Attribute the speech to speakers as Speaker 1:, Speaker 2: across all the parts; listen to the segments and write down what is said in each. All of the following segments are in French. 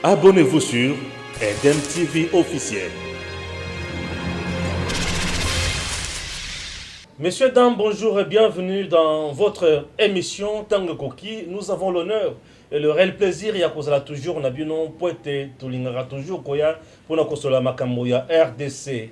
Speaker 1: Abonnez-vous sur Eden TV officiel. Messieurs, dames, bonjour et bienvenue dans votre émission Tango Koki. Nous avons l'honneur et le réel plaisir, ya kozala toujours na bino poete tulingaka toujours koya pona kosola makambo ya RDC.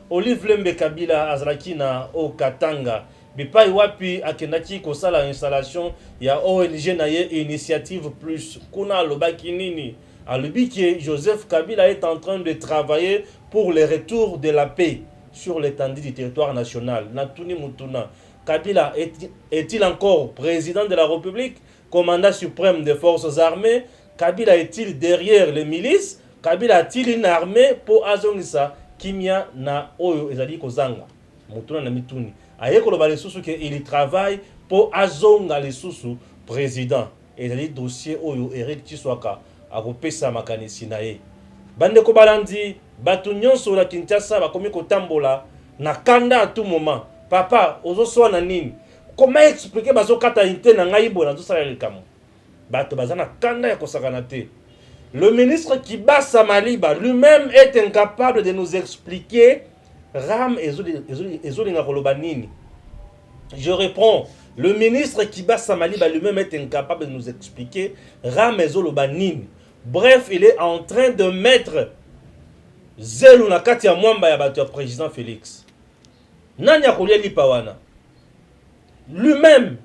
Speaker 1: Olive Lembe Kabila azalaki na Okatanga. Bipai wapi akendaki kosala installation ya ONG na ye Initiative Plus. Kuna alobaki nini? Alobi que Joseph Kabila est en train de travailler pour le retour de la paix sur l'étendue du territoire national. Natuni Mutuna. Kabila est-il encore président de la République, commandant suprême des forces armées? Kabila est-il derrière les milices? Kabila a-t-il une armée pour azongisa kimia na oyo ezali kozanga? Mutuna na mituni. Aye koloba lesusu que il travaille pour azonga lesusu président. Ezali dossier oyo Eric Tshisekedi akopesa makanisi na ye. Bandeko balandi bato nyonso la Kinshasa bakomi kotambola na kanda à tout moment. Papa ozo na nini? Comment expliquer bazo kata inte na ngai bona zo sala likamo? Bato bazana kanda ya kosakana te. Le ministre Kibasa Maliba lui-même est incapable de nous expliquer Ram ezolinga koloba nini. Je reprends. Le ministre Kibasa Maliba lui-même est incapable de nous expliquer Ram ezoloba nini. Bref, il est en train de mettre Zelu na kati ya mwamba ya bato ya président Félix. Nani akolia lipawana? Lui-même,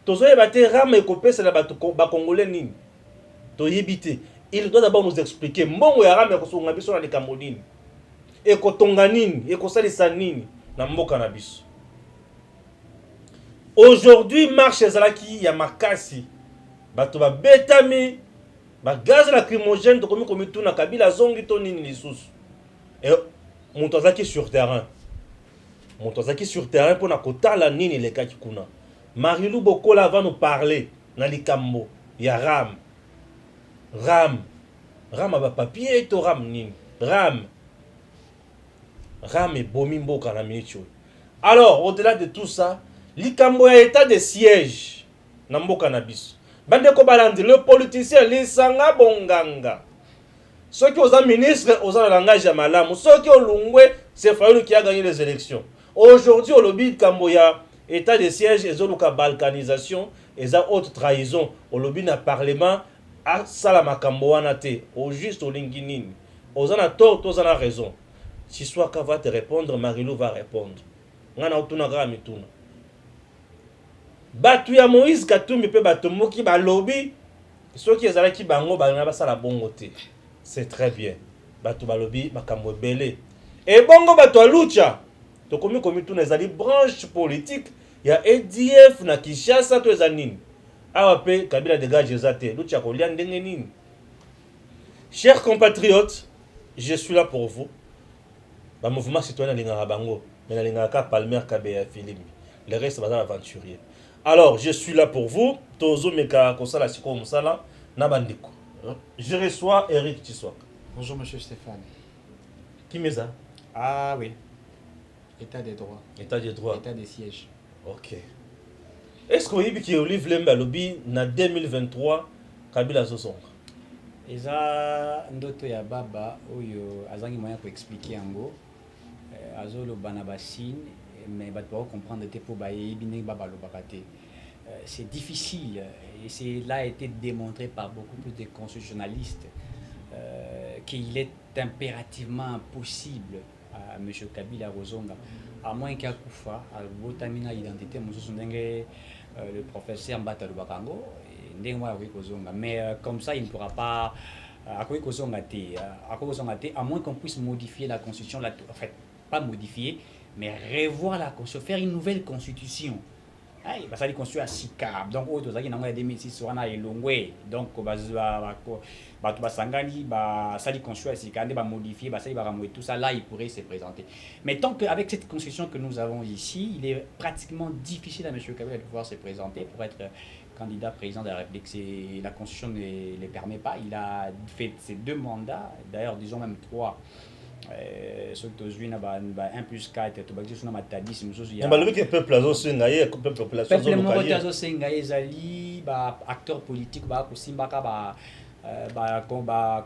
Speaker 1: tozoye bate Ram ekopesa na bato ba congolais nini? Toyebite. Il doit d'abord nous expliquer mbongo ya Ram ekosonga biso na likambo nini? Ekotonga nini? Ekosalisa nini na mboka na biso? Aujourd'hui, marche ezalaki ya makasi. Bato ba betami ba gaz lacrymogène to komi komituna Kabila zongi to nini lisusu. Et Montozaki sur terrain. Montozaki sur terrain pour na kotala nini le kaki kuna. Marilou Bokola va nous parler na likambo ya Ram. Ram ba papier to Ram nini. Ram et bomi mboka na micho. Alors, au-delà de tout ça, likambo ya état de siège na mboka na biso. Bandeko balandi, le politicien lisanga bonganga. Ceux qui ont ministre, ont un langage à malamu. Ceux qui ont lungwe, c'est Fayoulou qui a gagné les élections. Aujourd'hui, au lobby de Kamboya, état de siège, et zoluka balkanisation, et za haute trahison. Au lobby na parlement, à Salama Kamboanate, au juste au Linguinin. Aux en a tort, aux en a raison. Si Swaka va te répondre, Marilou va répondre. Ngana utuna gra mituna. Batu ya Moïse Katumbi pe batu moki ba lobby. Ceux qui ezalaki bango ba na basala bongo te. C'est très bien. Batu ba lobby makambo belé. Et bongo batu alucha. To komi tuna ezali branche politique ya EDF na Kinshasa to ezanini. Awa pe Kabila dégage ezate. Lucha kolia ndenge nini. Chers compatriotes, je suis là pour vous. Ba mouvement citoyen lingara bango, mais na lingaka Palmer Kabeya Philippe. Le reste va aventurier. Alors, je suis là pour vous. Tozo meka kosala siko musala na bandiko. Je reçois Eric Tshisekedi.
Speaker 2: Bonjour Monsieur Stéphane.
Speaker 1: Qui met ça?
Speaker 2: Ah oui. État des droits.
Speaker 1: État des droits.
Speaker 2: État des sièges.
Speaker 1: Ok. Est-ce que vous avez vu Olive Lembe lobby na 2023 Kabila Zosonga?
Speaker 2: Eza ndoto ya baba oyo azangi moyen ko expliquer yango. Azolo bana basine mais tu vas comprendre que pour c'est difficile et c'est là a été démontré par beaucoup plus de constitutionnalistes qu'il est impérativement impossible à M. Kabila Rozonga, à moins qu'il y ait Koufa, à Botamina identité, le professeur Mbata Lubakango, mais comme ça il ne pourra pas à moins qu'on puisse modifier la constitution, en fait pas modifier mais revoir la constitution, faire une nouvelle constitution. Ça dit constituer à SICAP. Donc, au 2006, on a Elongwe. Donc, ça dit constituer à SICAP, modifier, tout ça, là, il pourrait se présenter. Mais tant qu'avec cette constitution que nous avons ici, il est pratiquement difficile à M. Kabila de pouvoir se présenter pour être candidat président de la République. La constitution ne le permet pas. Il a fait ses 2 mandats, d'ailleurs, disons même 3. Ce que tu as 1 plus 4, tu as dit que matadi si nous
Speaker 1: y a le peuple azosengaye population
Speaker 2: zolo acteur politique ba ko simbaka ba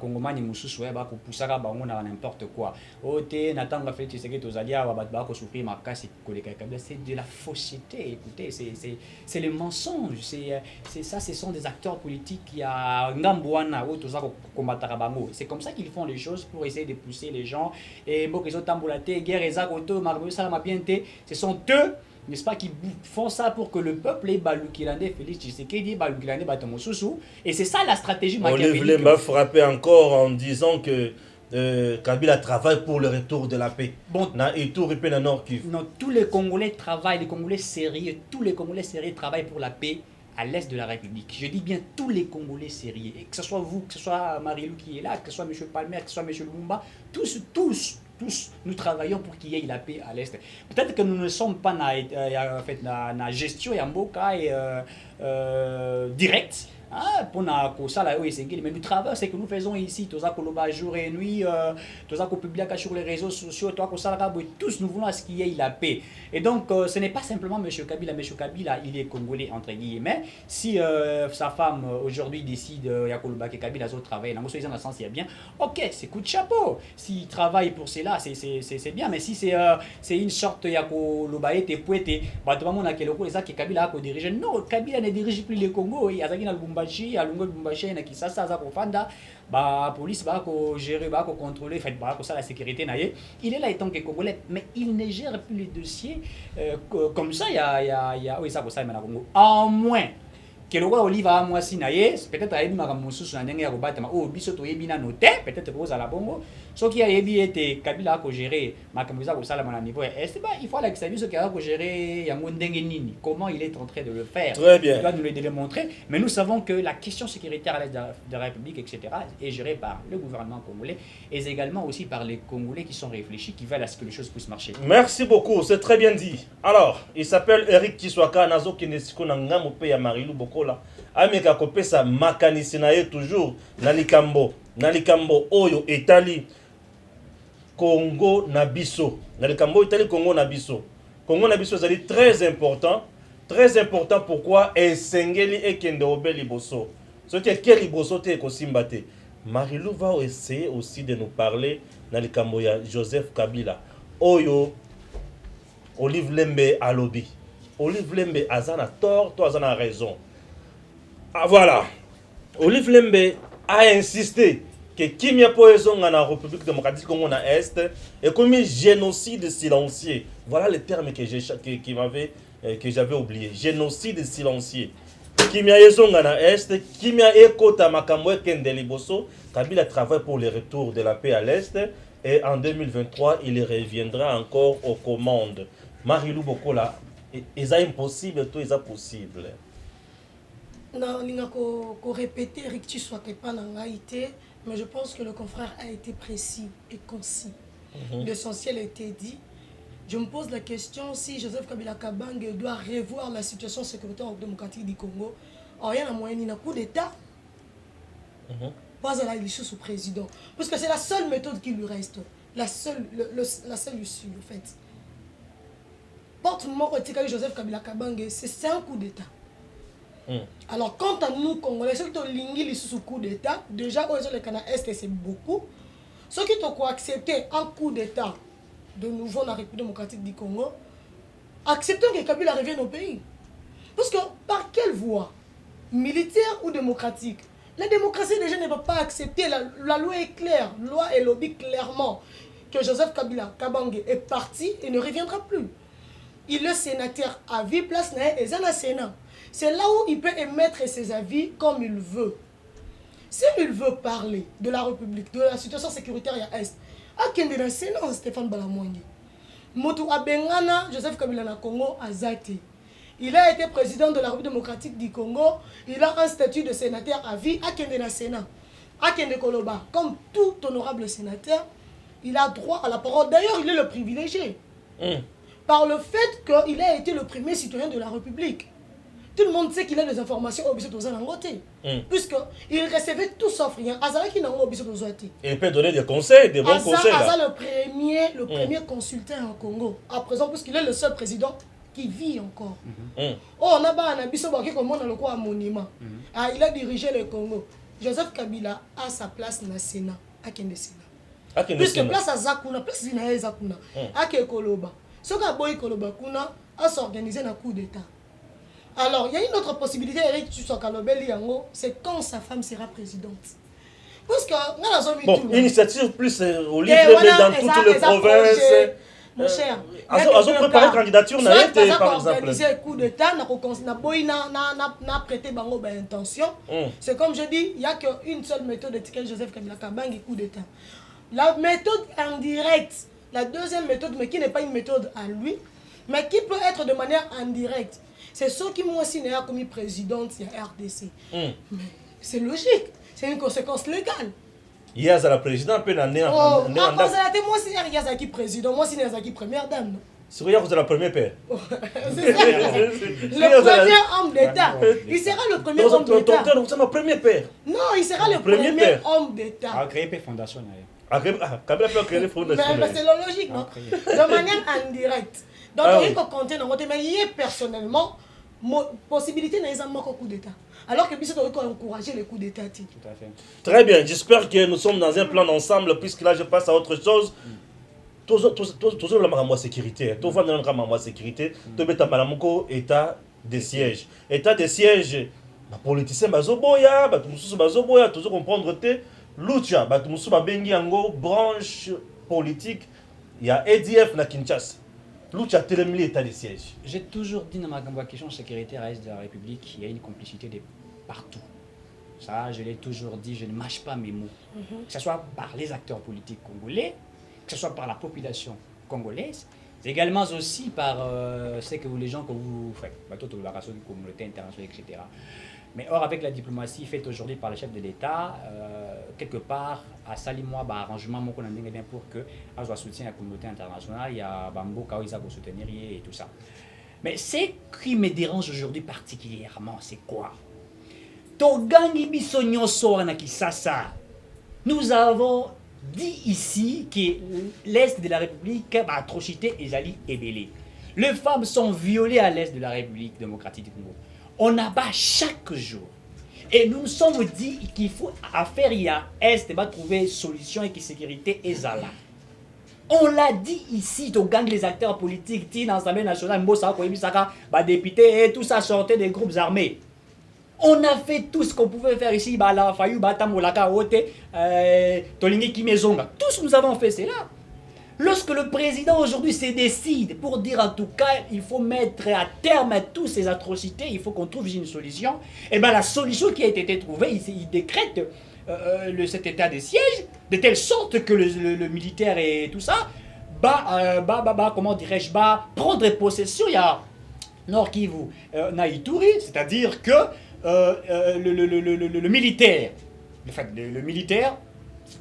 Speaker 2: Congomani mususu ba ko pusaka bango na n'importe quoi. Ote natanga fait tu sais que tozalia ba ko souffrir makasi koleka Kabila, c'est de la fausseté. Écoutez, c'est le mensonge, c'est ça, ce sont des acteurs politiques qui a ngambwana ou toza ko combattre bango. C'est comme ça qu'ils font les choses pour essayer de pousser les gens et bokezo tamboulate guerre ezakoto marbo salama bienté. Ce sont eux, n'est-ce pas, qui font ça pour que le peuple ait Balukilande, Félix Tshisekedi, Balukilande, Batomosusu. Et c'est ça la stratégie machiavélique.
Speaker 1: Olivier m'a frappé encore en disant que Kabila travaille pour le retour de la paix.
Speaker 2: Bon,
Speaker 1: non,
Speaker 2: tous les Congolais travaillent, les Congolais sérieux, tous les Congolais sérieux travaillent pour la paix à l'est de la République. Je dis bien tous les Congolais sérieux. Et que ce soit vous, que ce soit Marie-Lou qui est là, que ce soit M. Palmer, que ce soit M. Lumumba, tous, nous travaillons pour qu'il y ait la paix à l'Est. Peut-être que nous ne sommes pas dans la gestion et directe. Pour mais le travail c'est que nous faisons ici, jour et nuit, sur les réseaux sociaux, tous nous voulons à ce qu'il y ait la paix. Et donc ce n'est pas simplement M. Kabila. M. Kabila, il est congolais entre guillemets. Si sa femme aujourd'hui décide que Kabila travaille dans le sens il y a bien, ok, c'est coup de chapeau. S'il travaille pour cela, c'est bien. Mais si c'est une sorte de Kabila a dirigé, non, Kabila ne dirige plus le Congo. Il y a à Lubumbashi na Kisasa za kofanda police ba ko gérer ba ko contrôler fait ba ko ça la sécurité naie. Il est là étant que congolais mais il ne gère plus les dossiers comme ça il y a oui ça ko ça na Congo en moins que le roi Olive a moi si naie peut-être a ma mususu na ndenge ya kobata biso to yebi na noté peut-être ko za la bongo ce qui a yebi était Kabila ko gérer makambo za ko sala na niveau est il faut la que ça biso qui a ko gérer yango ndenge nini comment il est en train de le faire.
Speaker 1: Très bien.
Speaker 2: Il doit nous le démontrer mais nous savons que la question sécuritaire à l'est de la République etc. est gérée par le gouvernement congolais et également aussi par les Congolais qui sont réfléchis qui veulent à ce que les choses puissent marcher.
Speaker 1: Merci beaucoup, c'est très bien dit. Alors, il s'appelle Eric Tshisekedi nazo kinesiko na ngamo pe ya Marilou Bokola. Ameka kopesa makanisi na ye toujours na likambo oyo etali Congo na biso. Na likambo etali Congo na biso. Congo na biso c'est très important. Très important pourquoi esengeli ekende obeli boso. Ce qui est quel boso te kosimbate. Marilou va essayer aussi de nous parler dans le Camboya Joseph Kabila. Oyo Olive Lembe alobi. Olive Lembe azana tort, toi azana raison. Ah voilà. Olive Lembe a insisté que Kimia Poezon en République démocratique Congo na Est est comme un génocide silencieux. Voilà le terme que j'avais oublié. Génocide silencieux. Kimia Ezonga na Est, Kimia Ekota Makamwe Kendeli Boso, Kabila travaille pour le retour de la paix à l'Est et en 2023, il reviendra encore aux commandes. Marilou Bokola, est-ce impossible, tout est possible?
Speaker 3: Non, il n'y a qu'à répéter, Rick soit pas dans l'AIT, mais je pense que le confrère a été précis et concis. L'essentiel a été dit. Je me pose la question si Joseph Kabila Kabange doit revoir la situation sécuritaire démocratique du Congo. Or, il y a un moyen, il y a un coup d'État. Pas à la issue sous président. Parce que c'est la seule méthode qui lui reste. La seule issue, en fait. Porte-moi Joseph Kabila Kabange, c'est un coup d'État. Alors, quant à nous, Congolais, ceux qui ont lingui sous coup d'État, déjà, au le Canada Est, c'est beaucoup. Ceux qui ont accepté un coup d'État de nouveau dans la République démocratique du Congo, acceptons que Kabila revienne au pays. Parce que par quelle voie? Militaire ou démocratique? La démocratie déjà ne va pas accepter. La loi est claire. La loi est lobby clairement que Joseph Kabila Kabange est parti et ne reviendra plus. Il est sénateur à vie, place et dans le Sénat. C'est là où il peut émettre ses avis comme il veut. S'il veut parler de la République, de la situation sécuritaire à Est, à Kende dans Sénat, Stéphane Balamouangi. Motu Abengana, Joseph Kabila na Congo, Azati. Il a été président de la République démocratique du Congo. Il a un statut de sénateur à vie à Kende dans Sénat. À Kende Koloba, comme tout honorable sénateur, il a droit à la parole. D'ailleurs, il est le privilégié. Par le fait qu'il a été le premier citoyen de la République. Tout le monde sait qu'il a des informations au Bissau de Zangote. Puisqu'il recevait tout sauf rien. Azara qui n'a pas au Bissau de Zangote.
Speaker 1: Il peut donner des conseils, des bons conseils.
Speaker 3: Azara le premier consultant en Congo. À présent, puisqu'il est le seul président qui vit encore. Oh, on a pas un Bissau qui commande le quoi monument. Il a dirigé le Congo. Joseph Kabila a sa place dans le Sénat, à Kende Sénat.
Speaker 1: Puisque
Speaker 3: place à Zakuna, place à Zakuna, à Kekoloba. Ce qu'a boy Koloba Kuna a s'organiser un coup d'État. Alors, il y a une autre possibilité, Eric Tchoussou-Kalobeli Yango, c'est quand sa femme sera présidente. Parce que,
Speaker 1: bon, initiative plus au livre dans toutes les provinces.
Speaker 3: Mon cher,
Speaker 1: ils ont préparé candidature,
Speaker 3: par exemple.
Speaker 1: Organiser
Speaker 3: un coup d'État, n'a prêté bango intention. C'est comme je dis, il n'y a qu'une seule méthode de ticket Joseph Kabila Kabangi coup d'État. La méthode indirecte, la deuxième méthode, mais qui n'est pas une méthode à lui, mais qui peut être de manière indirecte. C'est ce qui moi aussi n'a commis présidente, il y a RDC. Mais c'est logique, c'est une conséquence légale.
Speaker 1: Il y a la présidente, peut l'année
Speaker 3: en moi aussi, il y a qui président, moi aussi, il y a qui première dame.
Speaker 1: C'est vrai que vous êtes la première père.
Speaker 3: C'est ça. Le premier homme d'État. Il sera le premier homme d'État.
Speaker 1: C'est ma première père.
Speaker 3: Non, il sera le premier homme d'État.
Speaker 2: A créé une fondation.
Speaker 1: Kabila peut créer une fondation.
Speaker 3: Mais c'est la logique, non? De manière indirecte. Donc, il faut compter dans votre. Mais il y a personnellement possibilité d'un coup d'État. Alors que puis c'est encourager les coups d'État. Tout
Speaker 2: à fait.
Speaker 1: Très bien, j'espère que nous sommes dans un plan d'ensemble, puisque là je passe à autre chose. Toujours la sécurité. Tout va dans la sécurité. Tout est état de siège. État de siège, les politiciens bazoboya, bazoboya, toujours comprendre te. Lucha, bengi yango branche politique. Il y a EDF na Kinshasa. Lucha télémili état de siège.
Speaker 2: J'ai toujours dit dans ma question sécuritaire à l'Est de la République, il y a une complicité de partout. Ça, je l'ai toujours dit, je ne mâche pas mes mots. Que ce soit par les acteurs politiques congolais, que ce soit par la population congolaise, également aussi par les gens que vous faites, la communauté internationale, etc. Mais or, avec la diplomatie faite aujourd'hui par le chef de l'État, quelque part, à Salimois, arrangement pour que soit soutien à la communauté internationale, il y a Bambo Kawiza pour soutenir et tout ça. Mais ce qui me dérange aujourd'hui particulièrement, c'est quoi? Nous avons dit ici que l'Est de la République, atrocité et Zali est belé. Les femmes sont violées à l'Est de la République démocratique du Congo. On abat chaque jour. Et nous nous sommes dit qu'il faut affaire il y a Est, trouver solution et que sécurité est là. On l'a dit ici, au gang les acteurs politiques, dans l'Assemblée nationale, députés et tout ça sortait des groupes armés. On a fait tout ce qu'on pouvait faire ici, tous nous avons fait cela. Lorsque le président aujourd'hui se décide pour dire en tout cas il faut mettre à terme à toutes ces atrocités, il faut qu'on trouve une solution, et bien la solution qui a été trouvée, il décrète cet état de siège de telle sorte que le militaire et tout ça comment dirais-je, prendre possession. Il y a Nord Kivu, Naïtouri, c'est-à-dire que le militaire, le militaire,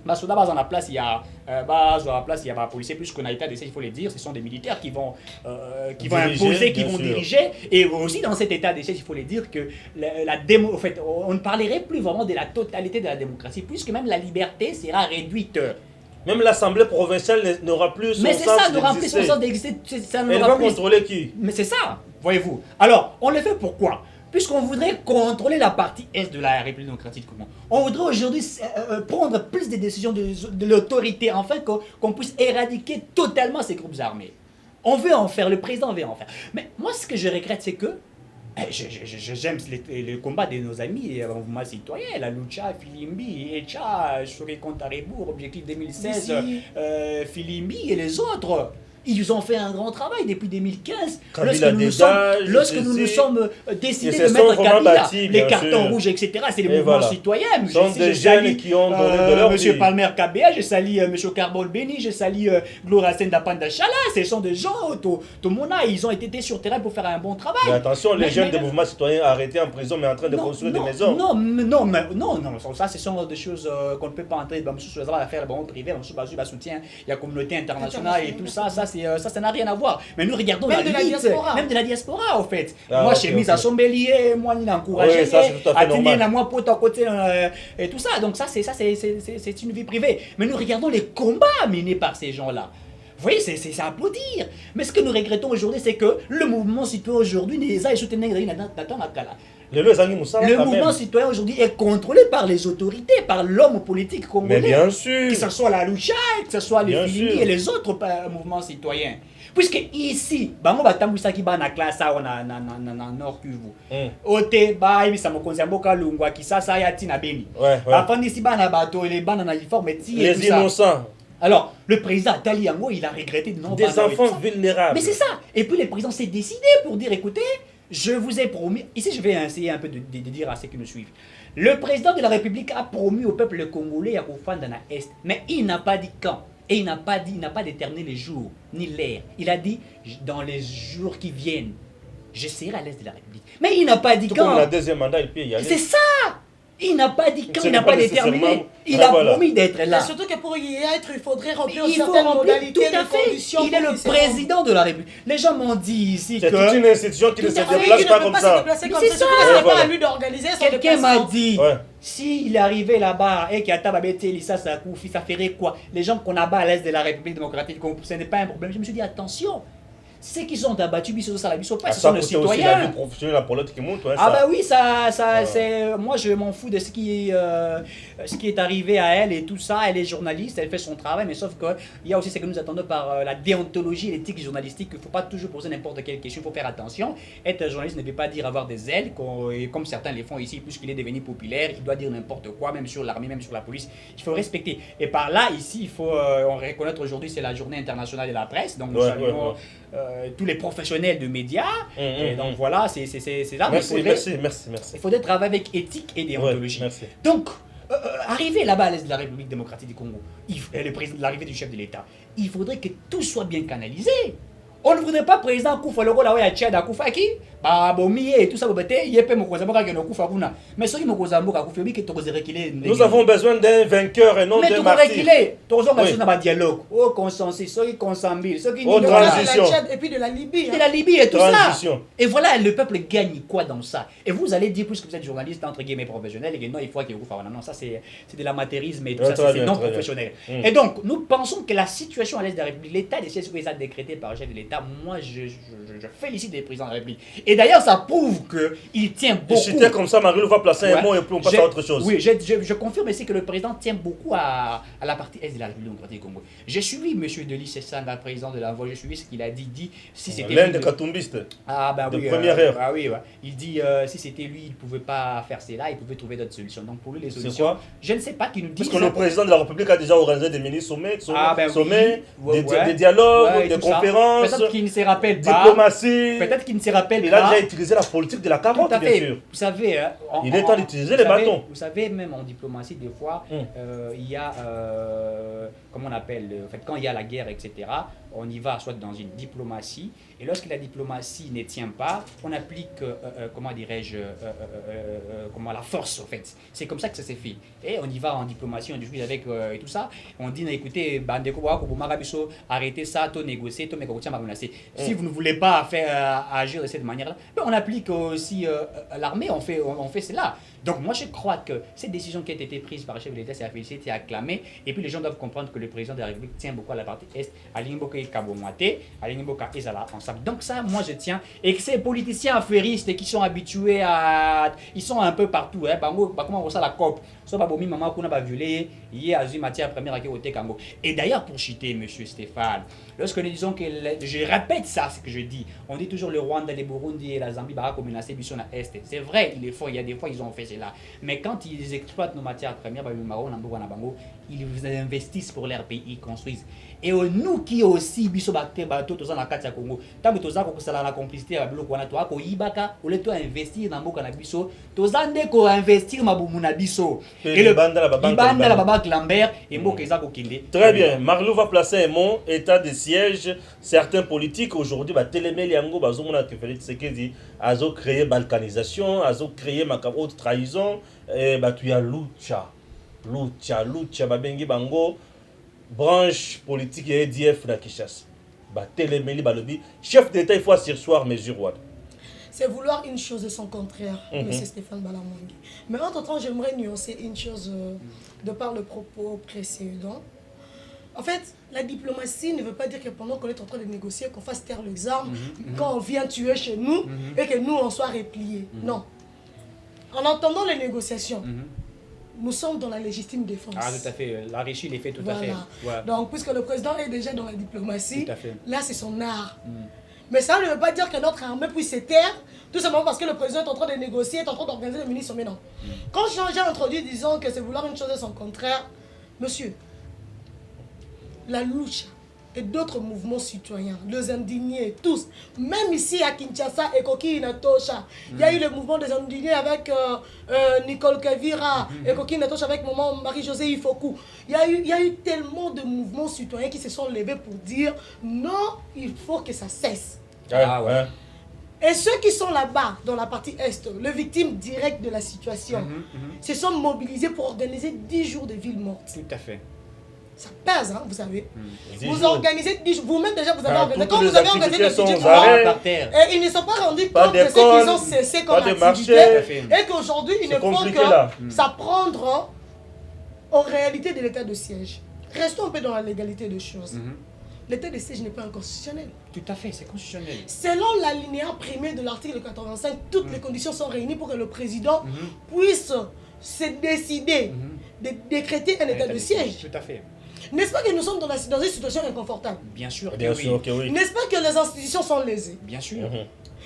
Speaker 2: dans la place, il y a des policiers, puisqu'on a état d'essai, il faut le dire, ce sont des militaires qui vont imposer, qui vont diriger. Et aussi dans cet état d'essai, il faut le dire que en fait, on ne parlerait plus vraiment de la totalité de la démocratie, puisque même la liberté sera réduite.
Speaker 1: Même l'Assemblée provinciale n'aura plus son sens d'exister. Mais c'est ça, n'aura plus son sens d'exister. Elle va contrôler qui?
Speaker 2: Mais c'est ça, voyez-vous. Alors, on le fait pourquoi? Puisqu'on voudrait contrôler la partie Est de la République démocratique du Congo. On voudrait aujourd'hui prendre plus de décisions de l'autorité, afin qu'on puisse éradiquer totalement ces groupes armés. On veut en faire, le président veut en faire. Mais moi, ce que je regrette, c'est que j'aime le combat de nos amis, les mouvements citoyens, la Lucha, Filimbi, Echa, Choré Contarebourg, Objectif 2016, Filimbi et les autres. Ils ont fait un grand travail depuis 2015. Lorsque nous nous sommes décidés de mettre Kabila, les cartons rouges, etc., c'est les mouvements citoyens.
Speaker 1: Ce sont des jeunes qui ont donné de leur vie.
Speaker 2: M. Palmer Kabea, je salue M. Carbone Beni, je salue Gloria Sendapanda Chala. Ce sont des gens, tout le monde, ils ont été sur le terrain pour faire un bon travail.
Speaker 1: Mais attention, les jeunes des mouvements citoyens arrêtés en prison, mais en train de construire des maisons.
Speaker 2: Non, ça, ce sont des choses qu'on ne peut pas entrer dans l'affaire de bon privé, dans le soutien, il y a la communauté internationale et tout ça, ça n'a rien à voir. Mais nous regardons même même de la diaspora, au fait. Moi, chez Mise à Sombelier, moi, il a encouragé, à tenir moi pour à côté et tout ça. Donc ça, c'est une vie privée. Mais nous regardons les combats menés par ces gens-là. Vous voyez, c'est à applaudir. Mais ce que nous regrettons aujourd'hui, c'est que le mouvement citoyen aujourd'hui, le mouvement citoyen aujourd'hui est contrôlé par les autorités, par l'homme politique congolais.
Speaker 1: Mais bien sûr.
Speaker 2: Que ce soit la Lucha, que ce soit les Filini et les autres mouvements citoyens. Puisque ici, bango batambwisa ki bana classe awa na Nord Kivu. Ote ba ibisa mokonzi ya mboka lungwa kisasa ya tina beni. Bafandi ici bana bato les bana na uniforme ti et tout ça.
Speaker 1: Les innocents.
Speaker 2: Alors, le président Tali Yango, il a regretté de non.
Speaker 1: Des enfants vulnérables.
Speaker 2: Mais c'est ça. Et puis le président s'est décidé pour dire, écoutez, je vous ai promis. Ici, je vais essayer un peu de dire à ceux qui nous suivent. Le président de la République a promis au peuple congolais à Koufandana Est, mais il n'a pas dit quand. Et il n'a pas déterminé les jours, ni l'heure. Il a dit, dans les jours qui viennent, je serai à l'Est de la République. Mais il n'a pas dit
Speaker 1: tout
Speaker 2: quand.
Speaker 1: Comme le deuxième mandat, il peut y aller.
Speaker 2: C'est ça. Il n'a pas dit quand, il n'a pas déterminé. Il a promis d'être là.
Speaker 3: Mais surtout que pour y être, il faudrait remplir certaines modalités,
Speaker 2: tout à fait. Il est le président de la République. Les gens m'ont dit ici que...
Speaker 1: C'est toute une institution qui ne se déplace pas comme ça.
Speaker 3: C'est ça. C'est pas à lui d'organiser son déplacement.
Speaker 2: Quelqu'un m'a dit, s'il est arrivé là-bas et qu'il y a Tababete, ça ferait quoi? Les gens qu'on abat à l'Est de la République démocratique, ce n'est pas un problème. Je me suis dit, attention. Ceux qui sont abattus, ce sont les citoyens.
Speaker 1: La vie professionnelle, la politique qui monte.
Speaker 2: Ah bah oui, c'est... Moi, je m'en fous de ce qui est arrivé à elle et tout ça. Elle est journaliste, elle fait son travail, mais sauf qu'il y a aussi ce que nous attendons par la déontologie et l'éthique journalistique. Il ne faut pas toujours poser n'importe quelle question, il faut faire attention. Être journaliste ne veut pas dire avoir des ailes, comme certains les font ici, puisqu'il est devenu populaire, il doit dire n'importe quoi, même sur l'armée, même sur la police. Il faut respecter. Et par là, ici, il faut reconnaître aujourd'hui, c'est la journée internationale de la presse, donc nous saluons... tous les professionnels de médias. Et donc voilà, c'est là.
Speaker 1: Merci.
Speaker 2: Il faudrait travailler avec éthique et déontologie. Donc, arriver là-bas à l'Est de la République démocratique du Congo, l'arrivée du chef de l'État, il faudrait que tout soit bien canalisé. On ne voudrait pas président Koufa le rôle à Tchad à Koufa qui et tout ça mais ceux qui nous
Speaker 1: avons besoin d'un vainqueur et non d'un martyr.
Speaker 2: Un dialogue au consensus, ceux qui consentent, ceux qui
Speaker 3: transition et puis de la Libye.
Speaker 2: De la Libye et tout ça. Et voilà, le peuple gagne quoi dans ça? Et vous allez dire, puisque vous êtes journaliste entre guillemets professionnel, et que non, il faut qu'il y ait non, ça c'est de l'amateurisme et tout ça, c'est non professionnel. Et donc, nous pensons que la situation à l'Est de la République, l'état des sièges a décrété par le chef de l'État, moi je félicite les présidents de la République. Et d'ailleurs, ça prouve qu'il tient beaucoup.
Speaker 1: J'étais comme ça, Marie va placer un mot et puis on passe à autre chose.
Speaker 2: Oui, je confirme ici que le président tient beaucoup à la partie Est de la République démocratique du Congo. J'ai suivi M. Delis Sessanga, président de l'envoi, j'ai suivi ce qu'il a dit si c'était
Speaker 1: l'un des katumbistes
Speaker 2: de
Speaker 1: première heure.
Speaker 2: Ah oui, il dit si c'était lui, il ne pouvait pas faire cela, il pouvait trouver d'autres solutions. Donc pour lui, les solutions,
Speaker 1: quoi?
Speaker 2: Je ne sais pas qui nous dit.
Speaker 1: Parce que le président de la République a déjà organisé des mini-sommets, des dialogues, des conférences.
Speaker 2: Peut-être qu'il ne se rappelle pas.
Speaker 1: Diplomatie.
Speaker 2: Peut-être qu'il ne se rappelle pas.
Speaker 1: Il a déjà utilisé la politique de la carotte, bien sûr.
Speaker 2: Vous savez,
Speaker 1: il est temps d'utiliser les bâtons.
Speaker 2: Vous savez, même en diplomatie, des fois, il y a, comment on appelle, en fait, quand il y a la guerre, etc., on y va soit dans une diplomatie, et lorsque la diplomatie ne tient pas, on applique, comment dirais-je, la force, en fait. C'est comme ça que ça s'est fait. Et on y va en diplomatie, on discute avec et tout ça, on dit, écoutez, arrêtez ça, négocier, si vous ne voulez pas faire agir de cette manière-là, on applique aussi l'armée, on fait cela. Donc moi je crois que cette décision qui a été prise par le chef de l'État, c'est à féliciter et acclamer. Et puis les gens doivent comprendre que le président de la République tient beaucoup à la partie Est, à l'Ingboka et Kabomate, à l'Ingboka et Zala ensemble. Donc ça, moi je tiens. Et que ces politiciens affairistes qui sont habitués à... Ils sont un peu partout. Comment on sait la COP? Maman qu'on a violé, il y a une matière première qui est au Congo. Et d'ailleurs, pour citer M. Stéphane, lorsque nous disons que, je répète ça, ce que je dis, on dit toujours le Rwanda, le Burundi et la Zambie, comme menacé Bisson à Est. C'est vrai, il y a des fois ils ont fait cela. Mais quand ils exploitent nos matières premières, ils investissent pour leur pays, ils construisent. Et nous qui aussi, Bisson bateau, tous en Akatia Congo, tant que tous en la complicité avec le Kwana, toi, ko Ibaka, ou le toi investir dans Boka Nabiso, tous en déco investir ma Boumuna Biso. Et le Banda la Baba Lambert et Mokeza Kokinde.
Speaker 1: Très bien. Marlou va placer un mot, état de siège. Certains politiques aujourd'hui, Télémé Liango, Bazomona Félix Sekedi, Azo créé balkanisation, Azo créé ma haute trahison, et tu y a Lucha, Babengi Bango, branche politique et EDF na Kishas. Télémé Balobi, chef d'État, il faut sursoir mesure.
Speaker 3: C'est vouloir une chose et son contraire, M. Stéphane Balamwangi. Mais entre-temps, j'aimerais nuancer une chose de par le propos précédent. En fait, la diplomatie ne veut pas dire que pendant qu'on est en train de négocier, qu'on fasse taire les armes, quand on vient tuer chez nous, et que nous, on soit repliés. Non. En entendant les négociations, nous sommes dans la légitime défense.
Speaker 2: Ah, tout à fait. L'enrichir les faits, tout à fait.
Speaker 3: Voilà. Donc, puisque le président est déjà dans la diplomatie,
Speaker 2: Tout à fait.
Speaker 3: là, c'est son art. Mais ça ne veut pas dire que notre armée puisse se taire, tout simplement parce que le président est en train de négocier, est en train d'organiser le mini-sommet. Non. Quand j'ai introduit, disons que c'est vouloir une chose et son contraire, monsieur, la lucha et d'autres mouvements citoyens, les indignés, tous, même ici à Kinshasa et Koki Inatosha, il y a eu le mouvement des indignés avec Nicole Kavira et Koki Inatosha avec maman Marie-Josée Ifoku. Il y a eu tellement de mouvements citoyens qui se sont levés pour dire non, il faut que ça cesse.
Speaker 2: Ah ouais.
Speaker 3: Et ceux qui sont là-bas, dans la partie Est, les victimes directes de la situation, se sont mobilisés pour organiser 10 jours de ville morte.
Speaker 2: Tout à fait.
Speaker 3: Ça pèse, hein, vous savez.
Speaker 1: 10
Speaker 3: Vous
Speaker 1: jours.
Speaker 3: organisez 10 jours. Vous-même déjà, vous avez organisé.
Speaker 1: toutes
Speaker 3: Quand
Speaker 1: les
Speaker 3: vous avez organisé
Speaker 1: activités
Speaker 3: des
Speaker 1: sont
Speaker 3: petits
Speaker 1: arrêtées.
Speaker 2: Par terre.
Speaker 3: et ils ne sont pas rendus
Speaker 1: Pas
Speaker 3: compte de ce
Speaker 1: d'école,
Speaker 3: qu'ils ont cessé comme
Speaker 1: pas de
Speaker 3: activité.
Speaker 1: marché.
Speaker 3: Et qu'aujourd'hui, il
Speaker 1: C'est
Speaker 3: ne faut
Speaker 1: compliqué,
Speaker 3: que
Speaker 1: là.
Speaker 3: ça prendre en réalité de l'état de siège. Restons un peu dans la légalité des choses. L'état de siège n'est pas inconstitutionnel.
Speaker 2: Tout à fait, c'est constitutionnel.
Speaker 3: Selon l'alinéa primé de l'article 85, toutes les conditions sont réunies pour que le président puisse se décider de décréter un état de siège.
Speaker 2: Tout à fait.
Speaker 3: N'est-ce pas que nous sommes dans une situation inconfortable?
Speaker 2: Bien sûr que
Speaker 1: Bien
Speaker 2: oui.
Speaker 1: sûr que oui.
Speaker 3: N'est-ce pas que les institutions sont lésées?
Speaker 2: Bien sûr.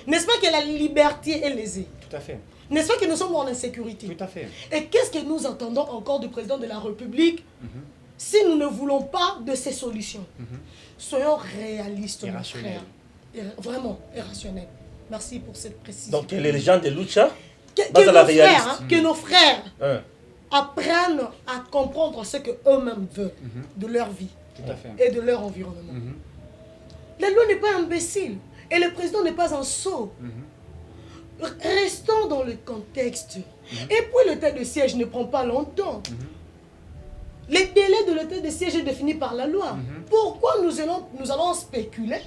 Speaker 3: N'est-ce pas que la liberté est lésée?
Speaker 2: Tout à fait.
Speaker 3: N'est-ce pas que nous sommes en insécurité?
Speaker 2: Tout à fait.
Speaker 3: Et qu'est-ce que nous entendons encore du président de la République si nous ne voulons pas de ces solutions? Soyons réalistes, mon
Speaker 2: Irrationnels.
Speaker 3: frère. Vraiment, irrationnels. Merci pour cette précision.
Speaker 1: Donc, les gens de lucha,
Speaker 3: que
Speaker 1: base à la
Speaker 3: nos frères,
Speaker 1: réaliste.
Speaker 3: que nos frères
Speaker 1: Hein.
Speaker 3: apprennent à comprendre ce qu'eux-mêmes veulent de leur vie
Speaker 2: Tout à fait.
Speaker 3: et de leur environnement. La loi n'est pas imbécile et le président n'est pas un sot. Restons dans le contexte. Et puis l'état de siège ne prend pas longtemps. Les délais de l'état de siège est défini par la loi. Pourquoi nous allons spéculer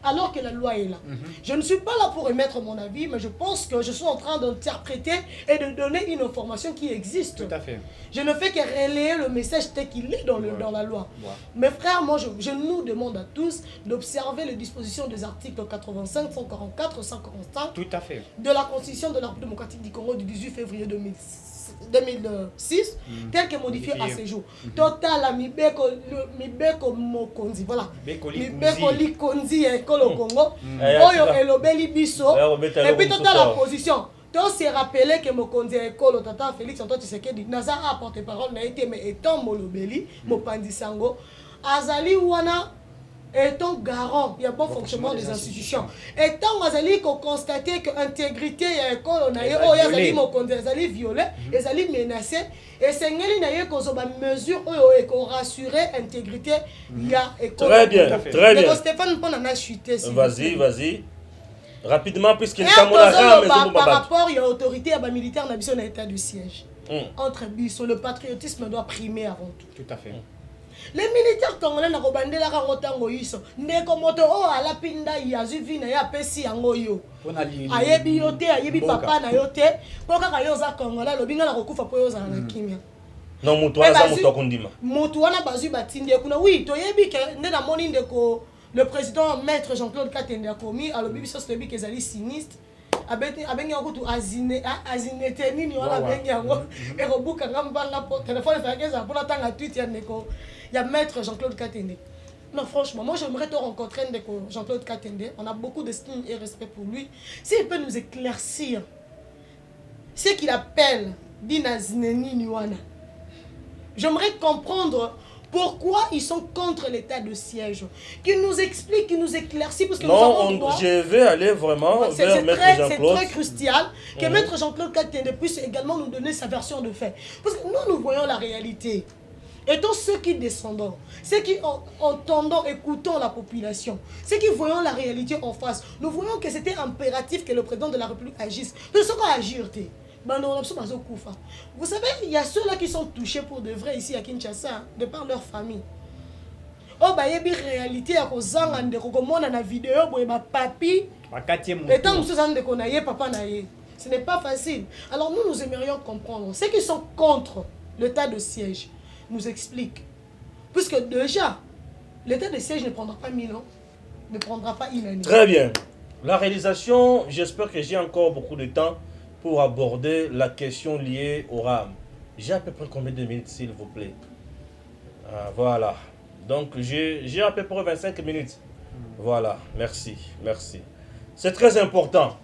Speaker 3: alors que la loi est là? Je ne suis pas là pour émettre mon avis, mais je pense que je suis en train d'interpréter et de donner une information qui existe.
Speaker 2: Tout à fait.
Speaker 3: Je ne fais que relayer le message tel qu'il est dans la loi. Mes frères, moi, je nous demande à tous d'observer les dispositions des articles 85, 144, 145
Speaker 2: Tout à fait.
Speaker 3: de la Constitution de la République démocratique du Congo du 18 février 2006, tel que modifié à ce jour. Total, mibeko mokonzi, voilà. Mibeko likonzi ekolo Congo. Oyo elobeli biso. Et puis total la position. Donc c'est rappelé que mokonzi ekolo tata Félix Antoine Tshisekedi naza a porte-parole na été mais étant molobeli mopandi sango azali wana étant garant, il y a bon fonctionnement des institutions. Étant azali qu'on constate que l'intégrité il y a école on a eu oh yazali mokonzi azali violé, azali menacé et sengeli na ye kozo ba mesure et qu'on rassurer intégrité il y a école.
Speaker 1: Très bien, très bien.
Speaker 3: Stéphane Pona na chuté.
Speaker 1: Vas-y. Rapidement, puisqu'il
Speaker 3: est
Speaker 1: est à mon arame,
Speaker 3: par rapport, il y a autorité, il y a militaire, il y a état de siège. Entre biso, le patriotisme doit primer avant tout.
Speaker 2: Tout à fait.
Speaker 3: Les militaires congolais na kobande la rangotango yiso. Ndeko moto o ala pinda yazu vina ya pesi yango yo. Ayebi yo te, ayebi papa na yo te. Po kaka yo za congolais lobinga na kokufa po yo za na kimia.
Speaker 1: Non, mutu wana mutu akundima.
Speaker 3: Mutu wana bazu batindi kuna oui, to yebi ke nde na moni ndeko le président maître Jean-Claude Katende a commis à l'obéissance so stebi kezali sinistre. Abengi yango tu azine tenini wala abengi yango et robuka ngambanga po téléphone fekeza pour tanga tweet ya ndeko ya maître Jean-Claude Katende. Non, franchement, moi j'aimerais te rencontrer ndeko Jean-Claude Katende. On a beaucoup d'estime et respect pour lui. S'il peut nous éclaircir ce qu'il appelle Dinazineni Niwana. J'aimerais comprendre pourquoi ils sont contre l'état de siège. Qu'ils nous expliquent, qu'ils nous éclaircissent. Parce que
Speaker 1: non, je vais aller vraiment vers Maître Jean-Claude.
Speaker 3: C'est très crucial que Maître Jean-Claude Katende puisse également nous donner sa version de fait. Parce que nous voyons la réalité. Étant ceux qui descendons, ceux qui entendons, écoutons la population, ceux qui voyons la réalité en face, nous voyons que c'était impératif que le président de la République agisse. Mais ce qu'on agir, vous savez, il y a ceux-là qui sont touchés pour de vrai ici à Kinshasa, de par leur famille. Oh, bah, il y a une réalité à cause de la vidéo, papi, et tant que papa naïe. Ce n'est pas facile. Alors nous aimerions comprendre. Ceux qui sont contre l'état de siège nous expliquent. Puisque déjà, l'état de siège ne prendra pas 1000 ans, ne prendra pas une année.
Speaker 1: Très bien. La réalisation, j'espère que j'ai encore beaucoup de temps pour aborder la question liée au RAM. J'ai à peu près combien de minutes, s'il vous plaît? Voilà. Donc, j'ai à peu près 25 minutes. Voilà. Merci. Merci. C'est très important.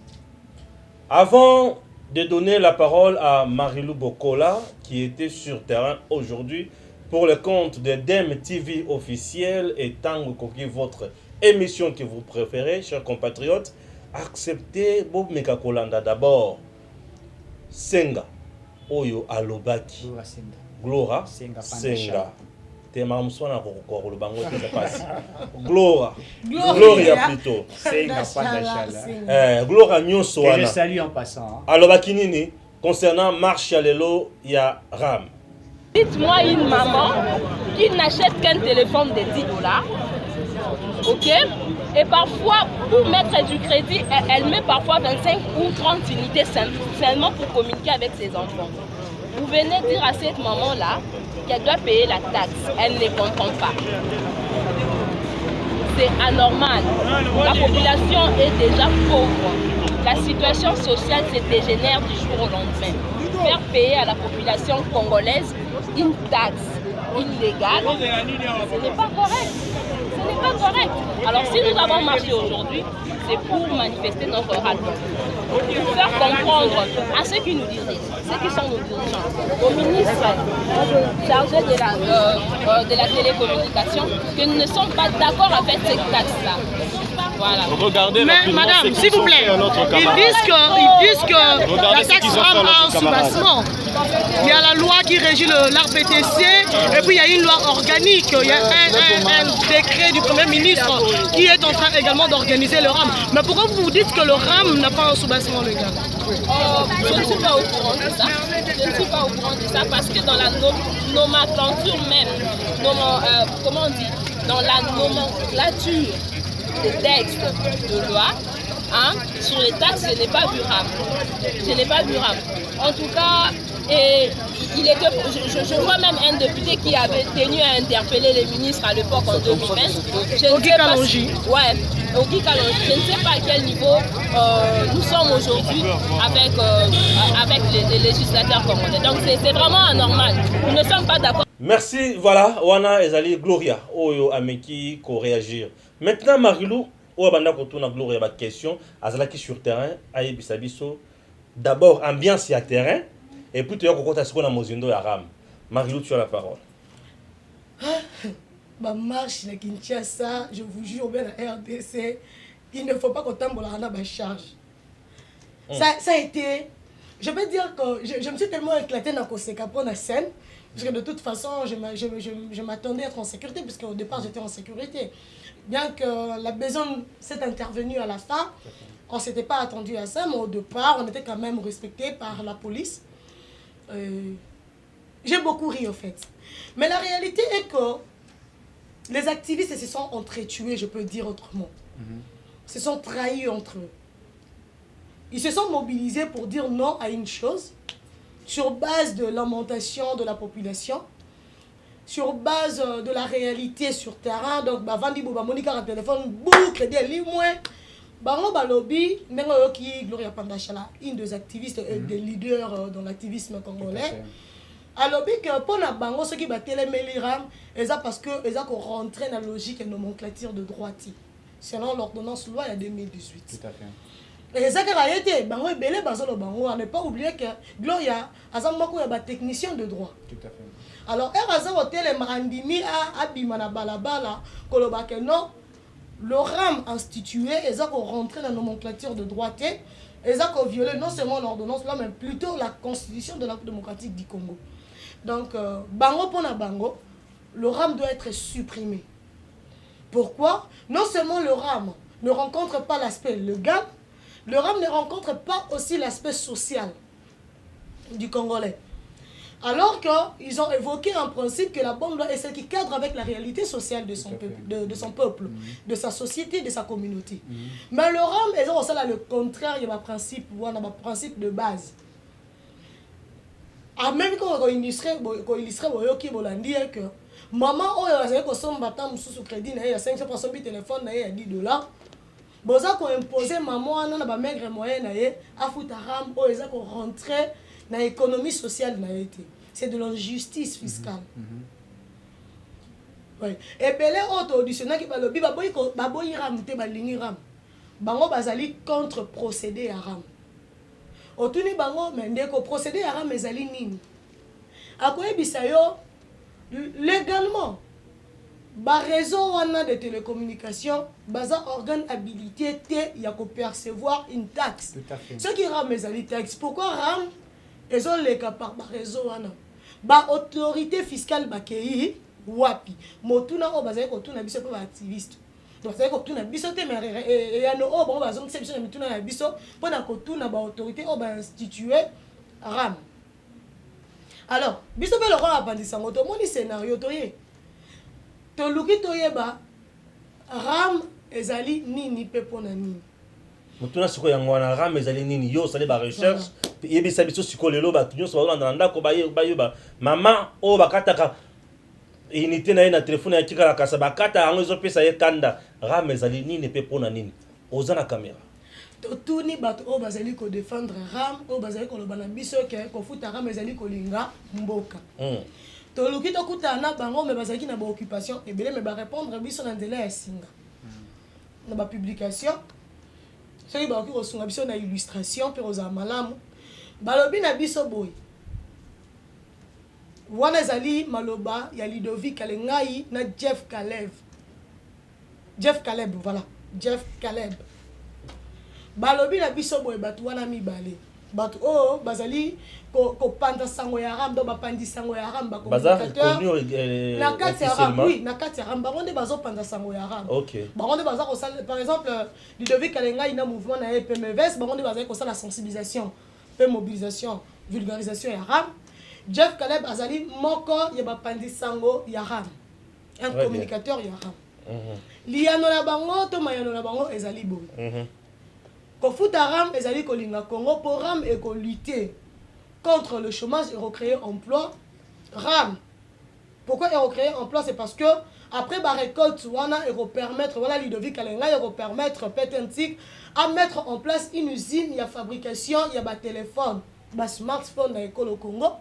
Speaker 1: Avant de donner la parole à Marilou Bokola, qui était sur terrain aujourd'hui pour le compte de DEM TV officiel et Tango Koki, votre émission que vous préférez, chers compatriotes, acceptez Bob Mekakolanda d'abord. Senga, Oyo Alobaki, Glora, Senga. Te mamsona ko le bango te passe. Gloria plutôt.
Speaker 2: Senga Pandachala.
Speaker 1: Gloria nyonso wana.
Speaker 2: Je salue en passant.
Speaker 1: Alobaki nini concernant marche ya lelo ya RAM.
Speaker 4: Dites-moi une maman qui n'achète qu'un téléphone de 10 $, ok? Et parfois, pour mettre du crédit, elle met parfois 25 ou 30 unités seulement pour communiquer avec ses enfants. Vous venez dire à cette maman-là qu'elle doit payer la taxe. Elle ne comprend pas. C'est anormal. La population est déjà pauvre. La situation sociale se dégénère du jour au lendemain. Faire payer à la population congolaise une taxe illégale, ce n'est pas correct. Ce n'est pas correct. Alors si nous avons marché aujourd'hui, c'est pour manifester notre ras-le-bol. Pour faire comprendre à ceux qui nous dirigent, ceux qui sont nos dirigeants, aux ministres chargés de la télécommunication, que nous ne sommes pas d'accord avec cette taxe-là. Voilà.
Speaker 5: Regardez.
Speaker 6: Mais madame, s'il vous plaît, ils disent que la taxe RAM a un soubassement. Il y a la loi qui régit l'RPTC et puis il y a une loi organique. Il y a un décret du Premier ministre qui est en train également d'organiser le RAM. Mais pourquoi vous dites que le RAM n'a pas un soubassement légal?
Speaker 4: Je ne suis pas au courant de ça. Je ne suis pas au courant de ça parce que dans la nomenclature même, comment on dit, dans la nomenclature des textes de loi, sur les taxes, je n'ai pas vu RAM. Je n'ai pas vu RAM. En tout cas, je vois même un député qui avait tenu à interpeller les ministres à l'époque en 2020.
Speaker 6: Oki Kalonji.
Speaker 4: Ouais, Oki Kalonji. Je ne sais pas à quel niveau nous sommes aujourd'hui avec les législateurs congolais. Donc c'est vraiment anormal. Nous ne sommes pas d'accord.
Speaker 1: Merci, voilà, Wana Ezali Gloria, Oyo Ameki, ko réagir. Maintenant, Marilou, Ouabanda Kotouna Gloria, ma question, Azalaki sur terrain, Aïe Bisabiso, d'abord ambiance et à terrain, et puis tu as compté ce qu'on a Mozindo et Aram. Marilou, tu as la parole.
Speaker 3: Ma marche na Kinshasa, je vous jure, bien la RDC, il ne faut pas qu'on tombe dans la charge. Ça a été, je peux dire que je me suis tellement éclaté dans la scène, parce que de toute façon, je m'attendais à être en sécurité, puisque au départ, j'étais en sécurité. Bien que la besogne s'est intervenue à la fin, on ne s'était pas attendu à ça, mais au départ, on était quand même respecté par la police. J'ai beaucoup ri, en fait. Mais la réalité est que les activistes se sont entretués, je peux dire autrement. Se sont trahis entre eux. Ils se sont mobilisés pour dire non à une chose, sur base de lamentation de la population, sur base de la réalité sur terrain. Donc, Vandi Boba Monica a téléphone, boucle, des moins. Bango Balobi, Nengoyoki, Gloria Pandachala, une des activistes et des leaders dans l'activisme congolais. Alors, pour la Bango, ceux qui battent les Méliram, c'est parce qu'ils ont rentré dans la logique et nomenclature de droite, selon l'ordonnance loi il y a 2018. Tout à fait. Et ça a été, Bango est belé, Bango, on n'est pas oublié que Gloria a un technicien de droit. Tout à fait. Alors, Eraza Hotel et Marandini a Abimana Balabala, Kolobake non. Le RAM institué, ils ont rentré dans la nomenclature de droite, ils ont violé non seulement l'ordonnance, mais plutôt la constitution de la démocratique du Congo. Donc, Bango pour la Bango, le RAM doit être supprimé. Pourquoi? Non seulement le RAM ne rencontre pas l'aspect légal, le RAM ne rencontre pas aussi l'aspect social du Congolais. Alors qu'ils ont évoqué un principe que la bonne loi est celle qui cadre avec la réalité sociale de son peuple, de sa société, de sa communauté. Mais le RAM, ils ont aussi le contraire, il y a un principe de base. Même quand on illustre que maman oyo azali kosomba ta mosusu crédit na ye ya 500 asombi téléphone na ye ya 10 $, boza koimpose maman wana na bamaigre moyen na ye afuta ram oyo eza korentre na économie sociale na ye te. C'est de l'injustice fiscale. Oui. Ebele oyo auditionnaki balobi baboyi ram te balingi ram, bango bazali contre procédé ya ram. Otuni bango me ndeko procédé ya ram ezali nini, akoyebisa yo légalement ba réseau wana de télécommunication baza organe habilité te ya ko percevoir une taxe.
Speaker 2: Tout à fait.
Speaker 3: Ce qui ram ezali taxe. Pourquoi ram ezoleka par ba réseau wana ba autorité fiscale bakei wapi motuna o bazali kotuna biso pe ba activiste. Donc c'est que tout na biso te mais et ya no o bon bazong se biso na mituna na biso pona kotuna ba autorité o ba instituer ram. Alors biso pe le roi apandisa ngoto moni scénario toye to luki toyeba ram ezali nini pe pona nini
Speaker 1: motuna siko yango wana ram ezali nini yo sali ba recherche yebisa biso siko lelo ba tunyo so ba ndanda ko ba yoba mama o bakataka unité na ye na téléphone ya kika la kasa bakata yango ezopesa ye kanda ram ezali nini pe pona nini oza na caméra
Speaker 3: totuni bato oyo bazali kodefendre ram oyo bazali koloba na biso ke kofuta ram ezali kolinga mboka toluki tokutana na bango me bazalaki na baoccupation ebele me barépondre biso na nzela ya singa na bapublication soki bakoki kosunga biso na illustration mpe kozala malamu balobi na biso boye wana ezali maloba ya Ludovic Kalengai na Jeff Caleb, voilà, Jeff Caleb. Balobi na biso boye batu wana mibale. Batu oh bazali ko panda sango ya ram do bapandi sango ya ram ba communicateur. Na kati ya ram, oui, na kati ya ram baronde bazo panda sango ya ram.
Speaker 1: OK.
Speaker 3: Baronde baza ko sala par exemple Ludovic Kalengai na mouvement na EPMVS, baronde baza ko sala sensibilisation, pe mobilisation, vulgarisation ya ram. Jeff Caleb azali moko ya bapandi sango ya ram, un communicateur ya ram. Liano na bango to mayano na bango ezali boye. Kofuta ram ezali kolinga Congo pour ram et ko lutter contre le chômage et recréer emploi. Ram. Pourquoi et recréer emploi, c'est parce que après ba récolte wana et permettre voilà Ludovic Kalenga et permettre Petentik à mettre en place une usine ya fabrication ya ba téléphone, ba smartphone na école au Congo.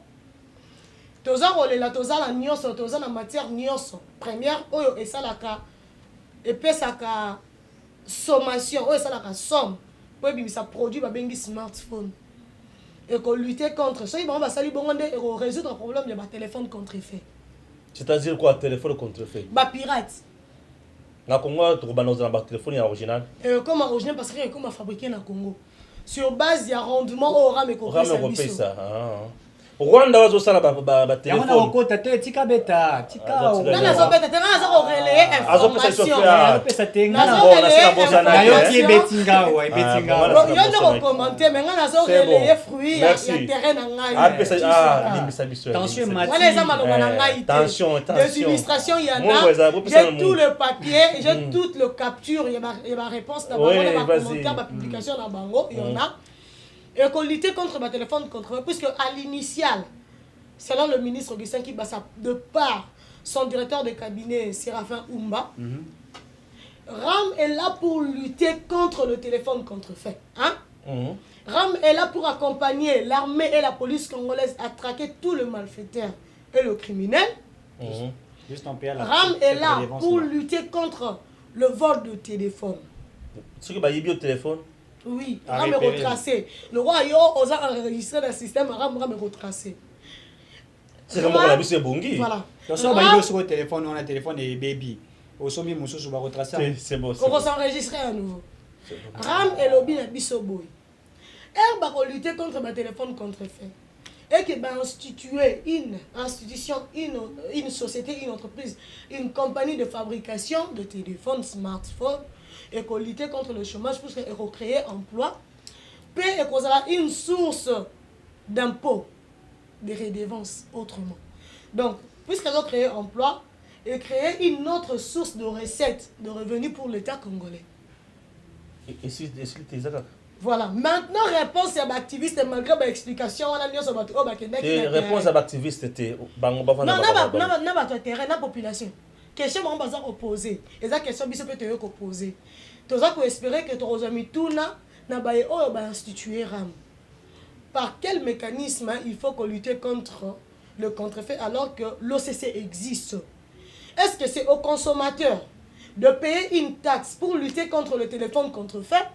Speaker 3: Toza rolela toza la nyonso toza na matière nyonso première oyo esalaka epesaka sommation oyo esalaka somme po bimisa produit babengi smartphone et ko lutter contre soki bango basali bongo nde eko résoudre problème ya ba téléphone contrefait.
Speaker 1: C'est-à-dire quoi téléphone contrefait?
Speaker 3: Ba pirate.
Speaker 1: Na Congo to ba na ba téléphone ya original.
Speaker 3: Comme original parce que comme fabriqué na Congo sur base ya rendement au ram et ko
Speaker 1: pesa. Rwanda wazo sala ba téléphone.
Speaker 2: Yamana okota te tika beta, tika o.
Speaker 3: Nana zo beta te nana zo relayer information.
Speaker 2: Pesa tenga
Speaker 3: na
Speaker 2: na yo ki betinga wa betinga.
Speaker 3: Yo ne commenter mais nana zo relayer fruit ya terrain na ngai.
Speaker 1: Ah pesa limbisa biso.
Speaker 2: Tension mati.
Speaker 3: Wala eza maloba na ngai.
Speaker 1: Tension.
Speaker 3: Des illustrations il y en a. J'ai tout le papier, j'ai toute le capture, il y a ma réponse na bango, na commentaire, ma publication na bango, il y en a. Et qu'on lutter contre ma téléphone contre puisque à l'initial, selon le ministre Augustin Kibasa, de par son directeur de cabinet Séraphin Oumba, RAM est là pour lutter contre le téléphone contrefait. Hein? RAM est là pour accompagner l'armée et la police congolaise à traquer tout le malfaiteur et le criminel. RAM est là pour lutter contre le vol de téléphone.
Speaker 1: Ce qui va y au téléphone.
Speaker 3: Oui, RAM est retracé. Le roi Yo osa enregistré le système, RAM est retracé.
Speaker 1: C'est comme on a vu c'est bongi.
Speaker 3: Voilà.
Speaker 2: Donc ça va y sur le téléphone, on a un téléphone et baby. Au sommet mon sous va retracer.
Speaker 1: C'est bon.
Speaker 3: On va s'enregistrer à nouveau. RAM et lobby na biso boy. Elle va lutter contre ma téléphone contrefait. Et que va instituer une institution, une société, une entreprise, une compagnie de fabrication de téléphones, smartphones. Et qu'on lutter contre le chômage pour recréer emploi, puis et qu'on a une source d'impôts, de redevances autrement. Donc, puisqu'elles ont créé emploi, et créer une autre source de recettes, de revenus pour l'État congolais.
Speaker 1: Et si
Speaker 3: Voilà. Maintenant, réponse à l'activiste, malgré l'explication, on a mis sur votre
Speaker 1: réponse à l'activiste était.
Speaker 3: Non, non, terrain, la population. Question, on va opposer. Et ça, question, on peut te opposer. Tu as espérer que tu as mis tout là, on va instituer RAM. Par quel mécanisme il faut qu'on lutte contre le contrefait alors que l'OCC existe? Est-ce que c'est au consommateur de payer une taxe pour lutter contre le téléphone contrefait?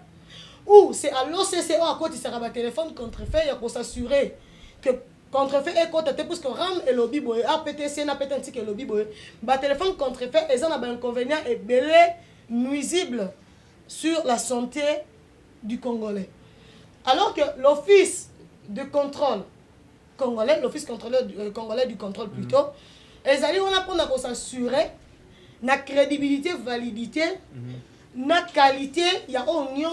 Speaker 3: Ou c'est à l'OCC à quoi il sera un téléphone contrefait pour s'assurer que contrefait est contacté parce que RAM et lobby boy, APTC n'a pas un ticket lobby boy, le téléphone contrefait et ça n'a pas un inconvénient et belé nuisible sur la santé du Congolais. Alors que l'office de contrôle congolais, l'office congolais du contrôle plutôt, on apprend à s'assurer la crédibilité, validité, la qualité, il y a une union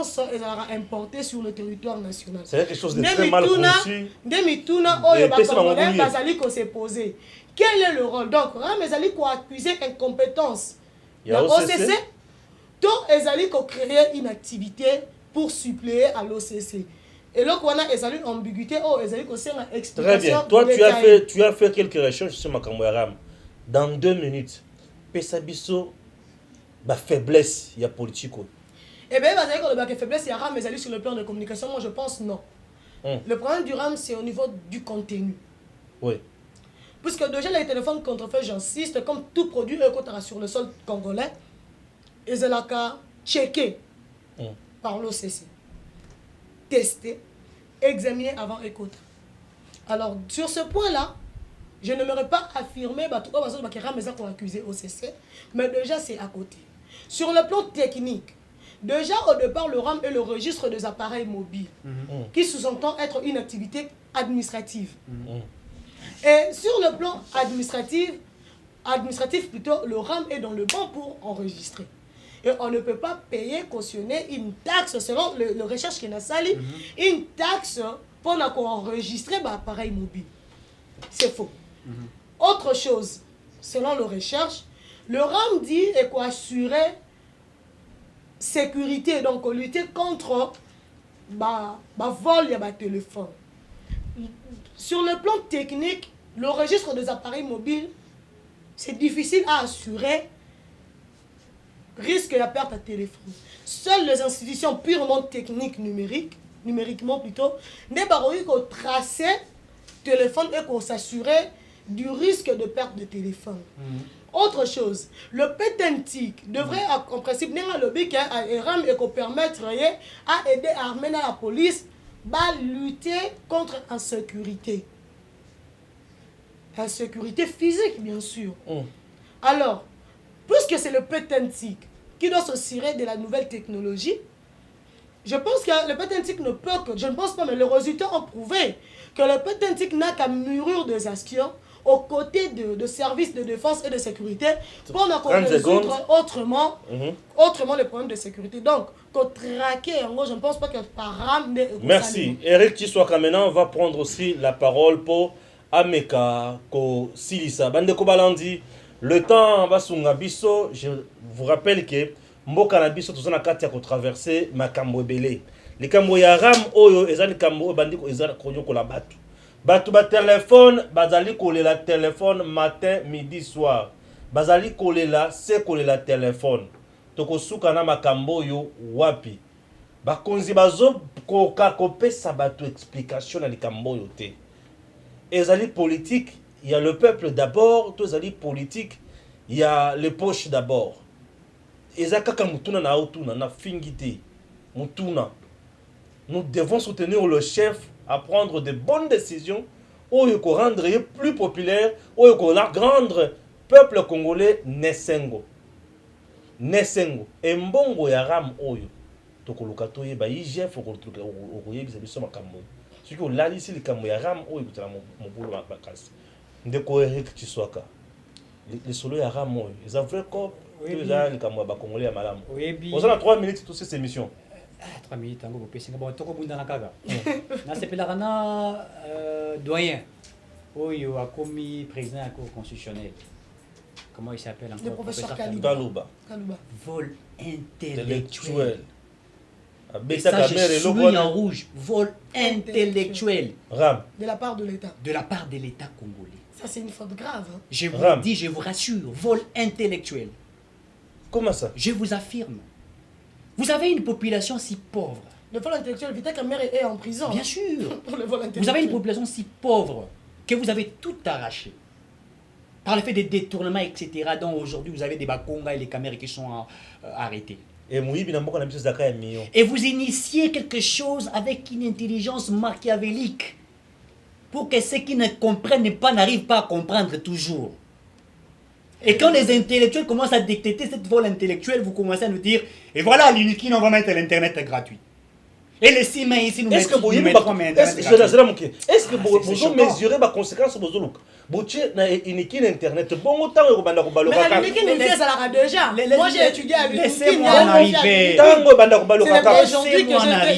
Speaker 3: importée sur le territoire national.
Speaker 1: C'est quelque chose de très mal conçu.
Speaker 3: S'est posé. Quel est le rôle? Donc, Ramezali ko accuser incompétence.
Speaker 1: Il y a OCC.
Speaker 3: Donc, Ezali ko créer une activité pour suppléer à l'OCC. Et là, on a une ambiguïté, Ezali ko c'est une explication.
Speaker 1: Très bien. Toi, tu as fait quelques recherches sur Makambo Ram. Dans 2 minutes, Pesabiso, la faiblesse, il y a politique.
Speaker 3: Eh bien, vous avez la faiblesse, il y a RAM, mais sur le plan de communication, moi je pense non. Le problème du RAM, c'est au niveau du contenu.
Speaker 1: Oui.
Speaker 3: Puisque déjà, les téléphones contrefaits, j'insiste, comme tout produit sur le sol congolais, ils ont qu'à checker par l'OCC, tester, examiner avant écoute. Alors, sur ce point-là, je n'aimerais pas affirmer que RAM est accusé OCC, mais déjà, c'est à côté. Sur le plan technique, déjà au départ, le RAM est le registre des appareils mobiles, qui sous-entend être une activité administrative. Et sur le plan administratif plutôt, le RAM est dans le banc pour enregistrer. Et on ne peut pas payer, cautionner une taxe, selon le recherche qui n'a sali, une taxe pour enregistrer l'appareil mobile. C'est faux. Autre chose, selon le recherche, le RAM dit et quoi assurer sécurité, donc lutter contre vol et téléphone. Sur le plan technique, le registre des appareils mobiles, c'est difficile à assurer risque de perte de téléphone. Seules les institutions purement techniques numériquement plutôt, n'est pas tracer téléphone et qu'on s'assurer du risque de perte de téléphone. Autre chose, le pétentique devrait en principe permettre à aider à amener la police à lutter contre l'insécurité. Insécurité physique, bien sûr. Alors, puisque c'est le pétentique qui doit s'assurer de la nouvelle technologie, je pense que le pétentique ne peut que, je ne pense pas, mais les résultats ont prouvé que le pétentique n'a qu'à mûrir des actions aux côtés de services de défense et de sécurité pour résoudre autrement les problèmes de sécurité. Donc, pour traquer, je ne pense pas que par RAM...
Speaker 1: Merci. Eric Tiswaka maintenant va prendre aussi la parole pour Ameka Ko Silisa. Bande Kobalandi, le temps va sur biso. Je vous rappelle que Mboka na biso tozana kati ya ko traverser makambo ebele. Likambo ya RAM oyo ezali kambo bandiko ezali konyo la batu. Batu ba téléphone, bazali kolela téléphone matin, midi, soir. Bazali kolela, se kolela téléphone. Toko suka na makambo yo wapi. Bakonzi bazo koka kopesa batu explication na likambo yo te. Ezali politique, il y a le peuple d'abord, to ezali politique, il y a les poches d'abord. Ezaka mutuna na outuna na fingite. Mutuna. Nous devons soutenir le chef à prendre de bonnes décisions ou rendre plus populaire ou rendre peuple congolais nesengo et mbongo ya RAM oyo tokoluka toye ba IGF okoyebisa biso makambo soki olalisi likambo ya RAM oyo kutala mobulu bakasi ndeko Eric Tiswaka lisolo ya RAM oyo eza vrai corps eza likambo ya bakongolais ya malamu on a 3 minutes toute cette émission.
Speaker 2: 3 minutes, on va doyen, il a commis président de la Cour constitutionnelle. Comment il s'appelle encore?
Speaker 3: Le professeur
Speaker 1: Kalouba.
Speaker 2: Vol intellectuel. Et ça, je souligne en rouge. Vol intellectuel.
Speaker 1: Ram.
Speaker 3: De la part de l'État.
Speaker 2: De la part de l'État congolais.
Speaker 3: Ça, c'est une faute grave. Hein.
Speaker 2: Je vous le dis, je vous rassure. Vol intellectuel.
Speaker 1: Comment ça?
Speaker 2: Je vous affirme. Vous avez une population si pauvre.
Speaker 3: Le vol intellectuel, Vita Kamere est en prison.
Speaker 2: Bien sûr.
Speaker 3: Pour le vol intellectuel.
Speaker 2: Vous avez une population si pauvre que vous avez tout arraché. Par le fait des détournements, etc. dont aujourd'hui vous avez des Bakonga et les caméras qui sont arrêtés. Et vous initiez quelque chose avec une intelligence machiavélique pour que ceux qui ne comprennent pas n'arrivent pas à comprendre toujours. Et quand les intellectuels commencent à détecter cette vol intellectuelle, vous commencez à nous dire et voilà, l'Unikin, on va mettre l'internet gratuit. Et les 6 mains ici, nous mettrons internet gratuit.
Speaker 1: Est-ce que vous mesurez les conséquences de Zolouk? L'Unikin internet, bon autant que vous
Speaker 3: mais à l'Unikin, il fait ça déjà. Moi, j'ai étudié à l'Unikin.
Speaker 2: Laissez-moi en arriver.
Speaker 3: C'est aujourd'hui que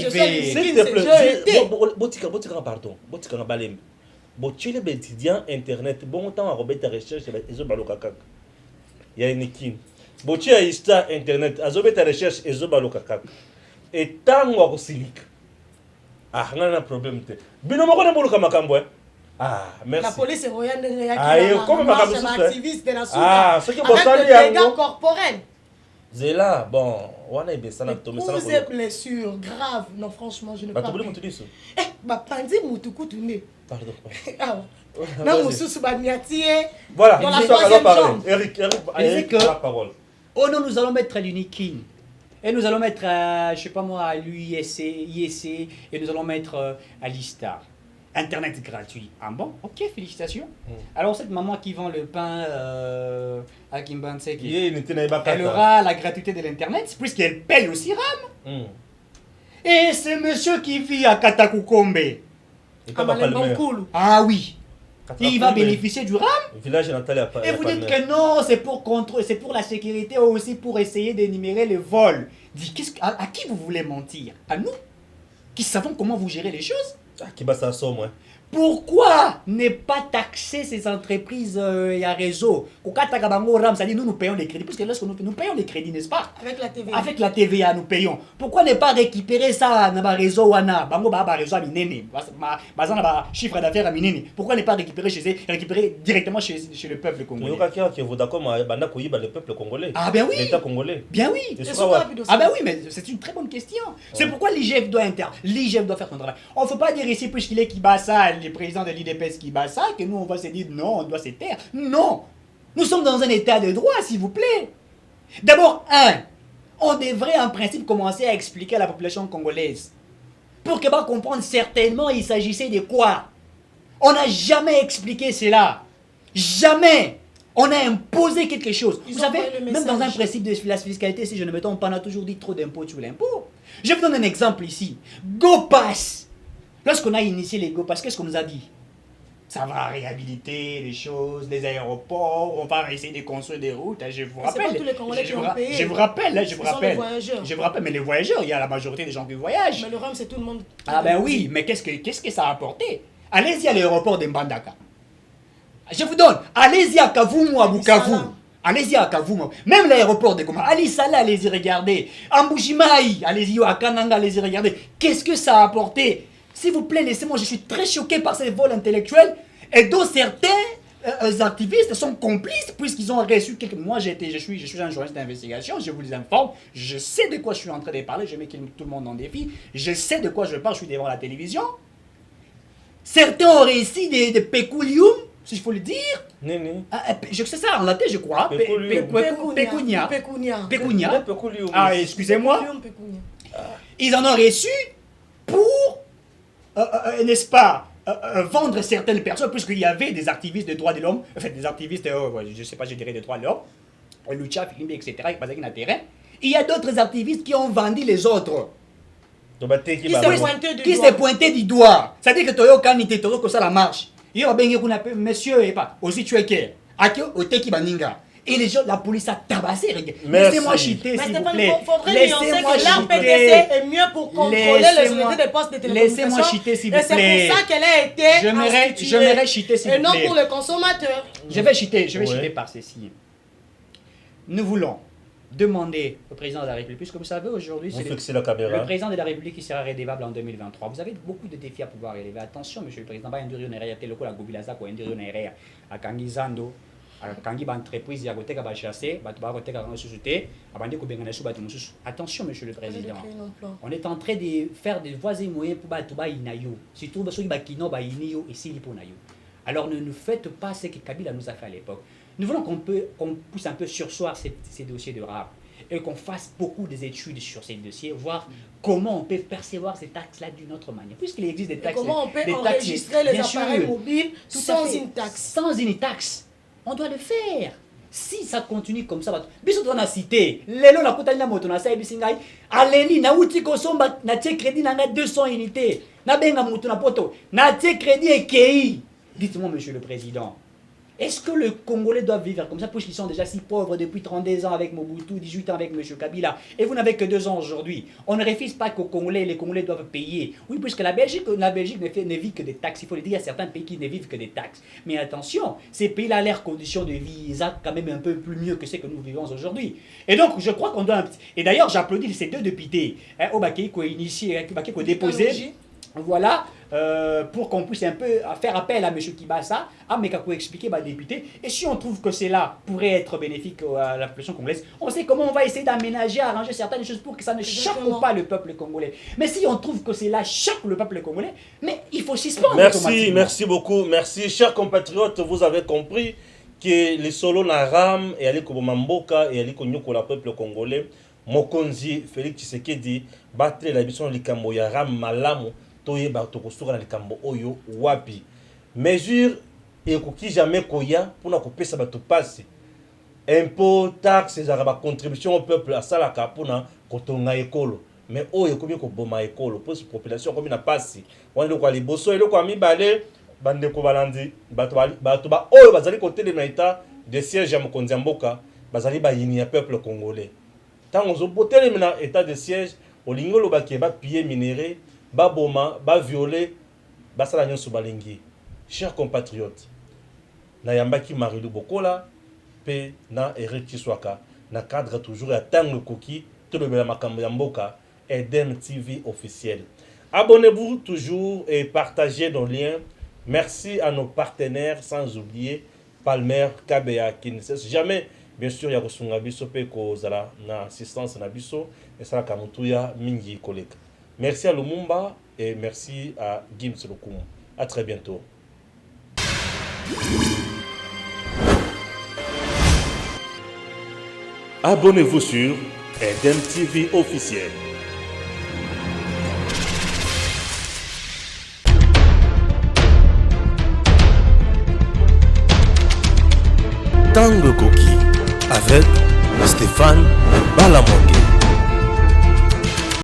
Speaker 3: je fais
Speaker 1: s'il te plaît, Botika, pardon. Botika, Balem. Botika, les étudiants internet, bon autant à Robert recherche, ils ont balokakak. Il y a Unikin. Botika, Insta internet, ils ont recherche, ils ont balokakak. Et tant que c'est silic. Ah, on a un problème. Bino moko na boluka makambo. Ah, merci.
Speaker 3: La police est royale.
Speaker 1: Ah, comme
Speaker 3: activiste de la soupe.
Speaker 1: Ah, ce qui est important,
Speaker 3: avec le dégât corporel.
Speaker 1: Zéla, bon, on a eu ça là.
Speaker 3: Pour ces blessures graves, non, franchement, je ne peux pas. Eh, bah, Pandi Moutoukou Touné.
Speaker 1: Pardon.
Speaker 3: Ah, non, Moussou Baniatie.
Speaker 1: Voilà,
Speaker 3: dans la troisième jambe.
Speaker 1: Eric,
Speaker 2: la parole. Oh non, nous allons mettre l'Unikin. Et nous allons mettre, je sais pas moi, à l'UISC, et nous allons mettre à l'ISTAR. Internet gratuit. Ah bon? Ok, félicitations. Alors cette maman qui vend le pain à Kimbansek, elle aura la gratuité de l'Internet, puisqu'elle paye aussi RAM. Et ce monsieur qui vit à Katakukombe. Ah oui. Il va bénéficier du RAM. Et vous dites que non, c'est pour la sécurité ou aussi pour essayer d'énumérer les vols. À qui vous voulez mentir? À nous, qui savons comment vous gérez les choses? Pourquoi ne pas taxer ces entreprises et à réseau? C'est-à-dire nous payons les crédits, puisque lorsque nous payons les crédits, n'est-ce pas?
Speaker 3: Avec la TVA.
Speaker 2: Avec la TVA, nous payons. Pourquoi ne pas récupérer ça dans le réseau wana? Réseau chiffre d'affaires à minene. Pourquoi ne pas récupérer directement chez le peuple congolais? Ah ben oui.
Speaker 1: L'État congolais.
Speaker 2: Bien oui. Ah ben oui, mais c'est une très bonne question. C'est pourquoi l'IGF doit faire son travail. On ne faut pas dire ici, puisqu'il est Kibasa, le président de l'IDPS Kibasa, que nous on va se dire non, on doit se taire. Non. Nous sommes dans un état de droit, s'il vous plaît. D'abord, on devrait en principe commencer à expliquer à la population congolaise. Pour qu'elle va comprendre certainement il s'agissait de quoi. On n'a jamais expliqué cela. Jamais. On a imposé quelque chose. Vous savez, même dans un principe de la fiscalité, si je ne me trompe pas, on a toujours dit trop d'impôts sur l'impôt. Je vous donne un exemple ici. GoPass. Lorsqu'on a initié les GoPass, qu'est-ce qu'on nous a dit? Ça va réhabiliter les choses, les aéroports, on va essayer de construire des routes. Je vous rappelle.
Speaker 3: C'est pas tous les Congolais qui ont payé.
Speaker 2: Je vous rappelle. Je vous rappelle, mais les voyageurs, il y a la majorité des gens qui voyagent.
Speaker 3: Mais le rhum, c'est tout le monde.
Speaker 2: Ah ben oui, mais qu'est-ce que ça a apporté? Allez-y à l'aéroport de Mbandaka. Je vous donne, allez-y à Kavumu, à Bukavu. Allez-y à Kavumu. Même l'aéroport de Goma. Ali Salah, allez-y regarder. Amboujimaï, allez-y à Kananga, allez-y regarder. Qu'est-ce que ça a apporté? S'il vous plaît, laissez-moi, je suis très choqué par ces vols intellectuels et dont certains activistes sont complices puisqu'ils ont reçu quelques... Moi, je suis un journaliste d'investigation, je vous les informe, je sais de quoi je suis en train de parler, je mets tout le monde en défi, je sais de quoi je parle, je suis devant la télévision. Certains ont réussi des péculium, si je faut le dire. Je sais ça en latin, je crois. Pécunia. Ah, excusez-moi. Ils en ont reçu pour, n'est-ce pas, vendre certaines personnes, puisqu'il y avait des activistes de droits de l'homme, enfin des activistes, je ne sais pas, je dirais de droits de l'homme, Lucha, Filimbi, etc., il y a d'autres activistes qui ont vendu les autres. Qui s'est pointé du doigt. C'est-à-dire que Toyo Kanite, Toyo Kosa la marche. Il y a un monsieur, et pas, aussi tu es qui Oteki Baninga. Et les gens, la police a tabassé. Laissez-moi chiter, s'il vous plaît.
Speaker 3: Laissez-moi chiter. L'ARPTC est mieux pour contrôler les unités des postes de télécommunications.
Speaker 2: Laissez-moi chiter, s'il vous plaît.
Speaker 3: Et c'est pour ça qu'elle a été instituée.
Speaker 2: J'aimerais chiter, s'il vous plaît.
Speaker 3: Et non pour le consommateur.
Speaker 2: Je vais chiter par ceci. Nous voulons demander au président de la République, puisque vous savez, aujourd'hui, c'est le président de la République qui sera redevable en 2023. Vous avez beaucoup de défis à pouvoir relever. Attention, monsieur le président, à Kangizando, Kangi entreprise ya koteka ba chasser, ba ba koteka dans la société, abandi ko bengana sou ba mususu. Attention monsieur le président. On est en train de faire des voies et moyens pour ba tuba inayo. Surtout ba soki ba kino ba inio ici li ponayo. Alors ne nous faites pas ce que Kabila nous a fait à l'époque. Nous voulons qu'on puisse un peu surseoir ces dossiers de rap et qu'on fasse beaucoup d'études sur ces dossiers, voir comment on peut percevoir ces taxes-là d'une autre manière. Puisqu'il existe des taxes.
Speaker 3: Comment on peut enregistrer les appareils mobiles sans une taxe.
Speaker 2: Sans une taxe. On doit le faire. Si ça continue comme ça, biso to na cité, lelo la kota na moto na sa bisingai, aleli na uti ko somba na tie crédit na 200 unités. Na benga moto na poto, na tie crédit EKI. Dites-moi monsieur le président, est-ce que le Congolais doit vivre comme ça puisqu'ils sont déjà si pauvres depuis 32 ans avec Mobutu, 18 ans avec M. Kabila et vous n'avez que 2 ans aujourd'hui? On ne refuse pas qu'aux Congolais, les Congolais doivent payer. Oui, puisque la Belgique ne vit que des taxes. Il faut le dire, il y a certains pays qui ne vivent que des taxes. Mais attention, ces pays-là, leurs conditions de vie, ils ont quand même un peu plus mieux que ce que nous vivons aujourd'hui. Et donc, je crois qu'on doit... Et d'ailleurs, j'applaudis ces 2 députés au Baké qui ont initié, qui ont déposé... Voilà, pour qu'on puisse un peu faire appel à M. Kibasa, à Mekako expliquer aux députés. Et si on trouve que cela pourrait être bénéfique à la population congolaise, on sait comment on va essayer d'aménager, arranger certaines choses pour que ça ne choque pas le peuple congolais. Mais si on trouve que cela choque le peuple congolais, mais il faut suspendre.
Speaker 1: Merci beaucoup. Merci, chers compatriotes. Vous avez compris que les solos Naram et Ali Kobomamboka et Ali Konyoko, le peuple congolais, Mokonzi, Félix Tshisekedi, battre la mission Likambo Yaram Malamu. Toyeba tokosura na likambo oyo wapi mesure ekoki jamais koya pona kopesa bato pasi impôt taxes za ba contribution au peuple asalaka pona kotonga ekolo mais oyo ekomi ko boma ekolo pour cette population komi na pasi wana ko liboso eloko mibale bande ko balandi bato ba oyo bazali côté de naita de siège ya mokonzi mboka bazali ba yini ya peuple congolais tango zo botele na état de siège olingolo ba ke ba piller minéré ba boma, ba violer, ba sala nyonso balingi. Chers compatriotes, na yambaki Marilou Bokola, pe na Eric Chiswaka, na cadre toujours à Tango Koki, tout le bela makambo yamboka, Eden TV officiel. Abonnez-vous toujours et partagez nos liens. Merci à nos partenaires, sans oublier Palmer, KBA, qui ne cesse jamais, bien sûr, ya kosunga biso pe ko zala na assistance na biso, et ça la kamutuya mingi collègue. Merci à Lumumba et merci à Gims Lokoum. À très bientôt. Abonnez-vous sur Eden TV officiel. Tango Koki avec Stéphane Balamongue.